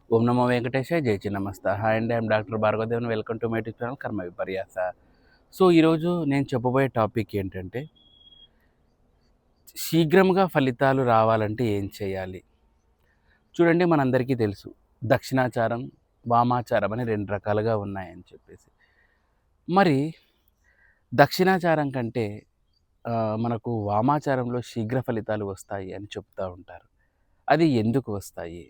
ఓం నమో వెంకటేశాయ జై చిన్నమస్త. హాయ్ అండి, I'm doctor Bhargavadevan. Welcome to my YouTube channel Karma Viparyasa. So ఈరోజు నేను చెప్పబోయే టాపిక్ ఏంటంటే, శీఘ్రంగా ఫలితాలు రావాలంటే ఏం చేయాలి? చూడండి, మనందరికీ తెలుసు దక్షిణాచారం, వామాచారం అని 2 రకాలుగా ఉన్నాయని చెప్పేసి. మరి దక్షిణాచారం కంటే మనకు వామాచారంలో శీఘ్ర ఫలితాలు వస్తాయి అని చెప్తా ఉంటారు. అది ఎందుకు వస్తాయి?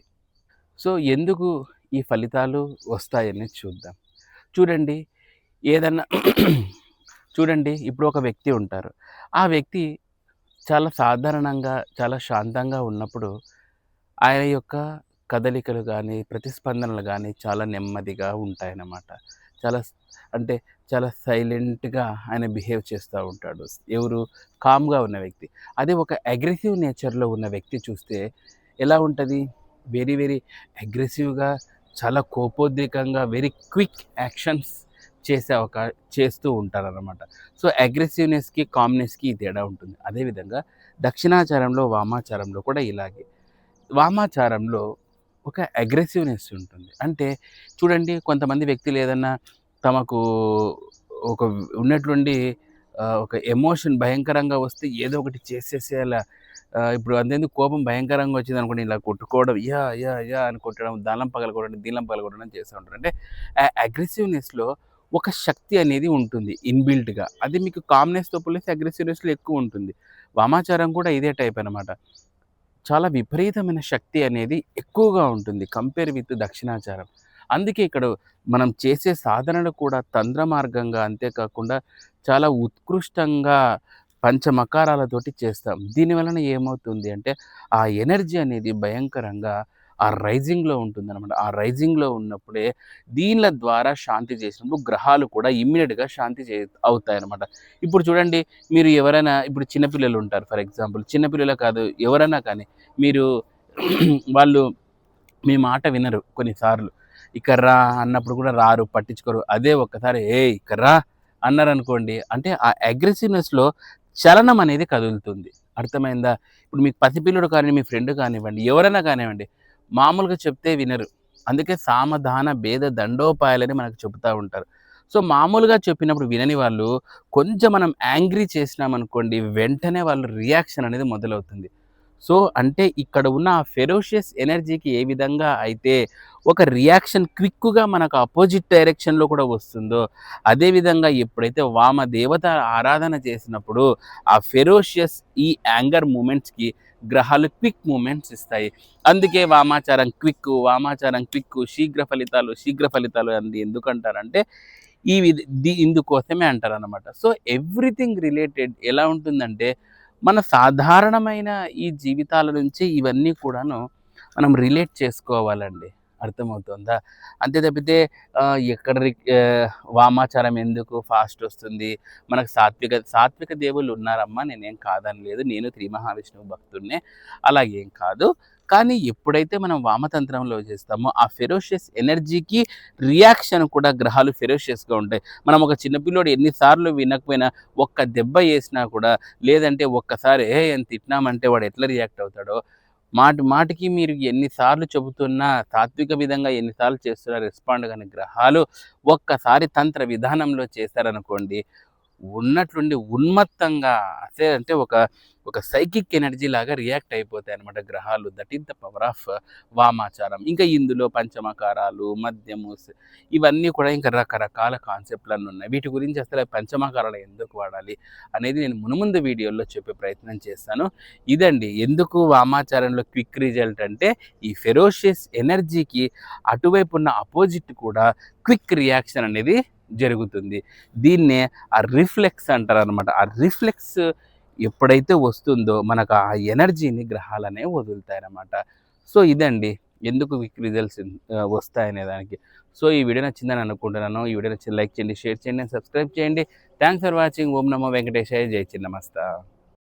సో ఎందుకు ఈ ఫలితాలు వస్తాయనేది చూద్దాం. చూడండి, ఏదన్నా చూడండి, ఇప్పుడు ఒక వ్యక్తి ఉంటారు. ఆ వ్యక్తి చాలా సాధారణంగా, చాలా శాంతంగా ఉన్నప్పుడు ఆయన యొక్క కదలికలు గానీ, ప్రతిస్పందనలు గానీ చాలా నెమ్మదిగా ఉంటాయన్నమాట. చాలా స్ అంటే చాలా సైలెంట్‌గా ఆయన బిహేవ్ చేస్తా ఉంటాడు. ఎవరు? కామ్‌గా ఉన్న వ్యక్తి. అదే ఒక అగ్రెసివ్ నేచర్‌లో ఉన్న వ్యక్తి చూస్తే ఎలా ఉంటది? వెరీ, వెరీ అగ్రెసివ్‌గా, చాలా కోపోద్రేకంగా, వెరీ క్విక్ యాక్షన్స్ చేస్తూ ఉంటారనమాట. సో, అగ్రెసివ్‌నెస్‌కి, కామ్‌నెస్‌కి ఈ తేడా ఉంటుంది. అదేవిధంగా దక్షిణాచారంలో, వామాచారంలో కూడా ఇలాగే. వామాచారంలో ఒక అగ్రెసివ్‌నెస్ ఉంటుంది. అంటే చూడండి, కొంతమంది వ్యక్తులు ఏదన్నా తమకు ఒక ఉన్నట్లుండి ఒక ఎమోషన్ భయంకరంగా వస్తే ఏదో ఒకటి చేసేసేయాల. ఇప్పుడు అంతెందుకు, కోపం భయంకరంగా వచ్చిందనుకోండి, ఇలా కొట్టుకోవడం, యాహ్! యాహ్! యాహ్! అని కొట్టడం, దళం పగలగొట్టడం, దీలం పగలగొట్టడం చేస్తూ ఉంటారు. అంటే ఆ అగ్రెసివ్‌నెస్‌లో ఒక శక్తి అనేది ఉంటుంది ఇన్‌బిల్ట్‌గా. అది మీకు కామ్‌నెస్‌తో పోలిస్తే అగ్రెసివ్‌నెస్‌లో ఎక్కువుంటుంది. వామాచారం కూడా ఇదే టైప్ అనమాట. చాలా విపరీతమైన శక్తి అనేది ఎక్కువగా ఉంటుంది కంపేర్ విత్ దక్షిణాచారం. అందుకే ఇక్కడ మనం చేసే సాధనలు కూడా తంత్ర మార్గంగా, అంతేకాకుండా చాలా ఉత్కృష్టంగా పంచమకారాలతోటి చేస్తాం. దీని వలన ఏమవుతుంది అంటే, ఆ ఎనర్జీ అనేది భయంకరంగా ఆ రైజింగ్‌లో ఉంటుందనమాట. ఆ రైజింగ్‌లో ఉన్నప్పుడే దీనిల ద్వారా శాంతి చేసినప్పుడు గ్రహాలు కూడా ఇమ్మీడియేట్‌గా శాంతి అవుతాయనమాట. ఇప్పుడు చూడండి, మీరు ఎవరైనా ఇప్పుడు చిన్న పిల్లలు ఉంటారు, ఫర్ ఎగ్జాంపుల్ చిన్న పిల్లలే కాదు, ఎవరైనా కానీ మీరు వాళ్ళు మీ మాట వినరు కొన్నిసార్లు. "ఇక్కడ రా" అన్నప్పుడు కూడా రారు, పట్టించుకోరు. అదే ఒక్కసారి "ఏయ్! ఇక్కడ రా" అన్నారనుకోండి, అంటే ఆ అగ్రెసివ్‌నెస్‌లో చలనం అనేది కదులుతుంది. అర్థమైందా? ఇప్పుడు మీకు పసిపిల్లోడు కానీ, మీ ఫ్రెండ్ కానివ్వండి, ఎవరైనా కానివ్వండి, మామూలుగా చెప్తే వినరు. అందుకే సామధాన భేద దండోపాయాలని మనకు చెబుతా ఉంటారు. సో, మామూలుగా చెప్పినప్పుడు వినని వాళ్ళు, కొంచెం మనం యాంగ్రీ చేసినామనుకోండి, వెంటనే వాళ్ళు రియాక్షన్ అనేది మొదలవుతుంది. సో, అంటే ఇక్కడ ఉన్న ఆ ఫెరోషియస్ ఎనర్జీకి ఏ విధంగా అయితే ఒక రియాక్షన్ క్విక్‌గా మనకు అపోజిట్ డైరెక్షన్‌లో కూడా వస్తుందో, అదే విధంగా ఎప్పుడైతే వామ దేవత ఆరాధన చేసినప్పుడు ఆ ఫెరోషియస్ ఈ యాంగర్ మూమెంట్స్‌కి గ్రహాలు క్విక్ మూమెంట్స్ ఇస్తాయి. అందుకే వామాచారం క్విక్కు, శీఘ్ర ఫలితాలు, శీఘ్ర ఫలితాలు అని ఎందుకంటారంటే, ఈ విధ ఇందుకోసమే అంటారనమాట. సో, ఎవ్రీథింగ్ రిలేటెడ్ ఎలా ఉంటుందంటే, మన సాధారణమైన ఈ జీవితాల నుంచి ఇవన్నీ కూడాను మనం రిలేట్ చేసుకోవాలండి. అర్థమవుతుందా? అంతే తప్పితే వామాచారం ఎందుకు ఫాస్ట్ వస్తుంది? మనకు సాత్విక దేవుళ్ళు ఉన్నారమ్మా, నేనేం కాదనలేదు. నేను శ్రీ మహావిష్ణువు భక్తుడినే. అలాగేం కాదు. కానీ ఎప్పుడైతే మనం వామతంత్రంలో చేస్తామో, ఆ ఫెరోషియస్ ఎనర్జీకి రియాక్షన్ కూడా గ్రహాలు ఫెరోషియస్‌గా ఉంటాయి. మనం ఒక చిన్న పిల్లోడు ఎన్ని సార్లు వినకపోయినా ఒక్క దెబ్బ ఏసినా కూడా, లేదంటే ఒక్కసారి ఏయ్! అని తిట్టినామంటే వాడు ఎట్లా రియాక్ట్ అవుతాడో, మాటి మాటికి మీరు ఎన్ని సార్లు చెబుతున్నా, తాత్విక విధంగా ఎన్ని సార్లు చేస్తున్నా రెస్పాండ్ కాని గ్రహాలు ఒక్కసారి తంత్ర విధానంలో చేశారనుకోండి, ఉన్నట్లుండి ఉన్మత్తంగా అంటే ఒక ఒక సైకిక్ ఎనర్జీ లాగా రియాక్ట్ అయిపోతాయన్నమాట గ్రహాలు. That is the power of వామాచారం. ఇంకా ఇందులో పంచమకారాలు, మద్యము, ఇవన్నీ కూడా ఇంకా రకరకాల కాన్సెప్ట్‌లన్నీ ఉన్నాయి. వీటి గురించి అసలు పంచమకారాలు ఎందుకు వాడాలి అనేది నేను మునుముందు వీడియోల్లో చెప్పే ప్రయత్నం చేస్తాను. ఇదండి ఎందుకు వామాచారంలో క్విక్ రిజల్ట్ అంటే, ఈ ఫెరోషియస్ ఎనర్జీకి అటువైపు ఉన్న అపోజిట్ కూడా క్విక్ రియాక్షన్ అనేది జరుగుతుంది. దీన్నే ఆ రిఫ్లెక్స్ అంటారనమాట. ఆ రిఫ్లెక్స్ ఎప్పుడైతే వస్తుందో మనకు ఆ ఎనర్జీని గ్రహాలనేవి వదులుతాయనమాట. సో, ఇదండి ఎందుకు క్విక్ రిజల్ట్స్ వస్తాయనే దానికి. సో, ఈ వీడియో నచ్చిందని అనుకుంటున్నాను. ఈ వీడియో నచ్చితే లైక్ చేయండి, షేర్ చేయండి, సబ్స్క్రైబ్ చేయండి. Thanks for watching. ఓం నమో వెంకటేశాయ. జై చిన్నమస్త.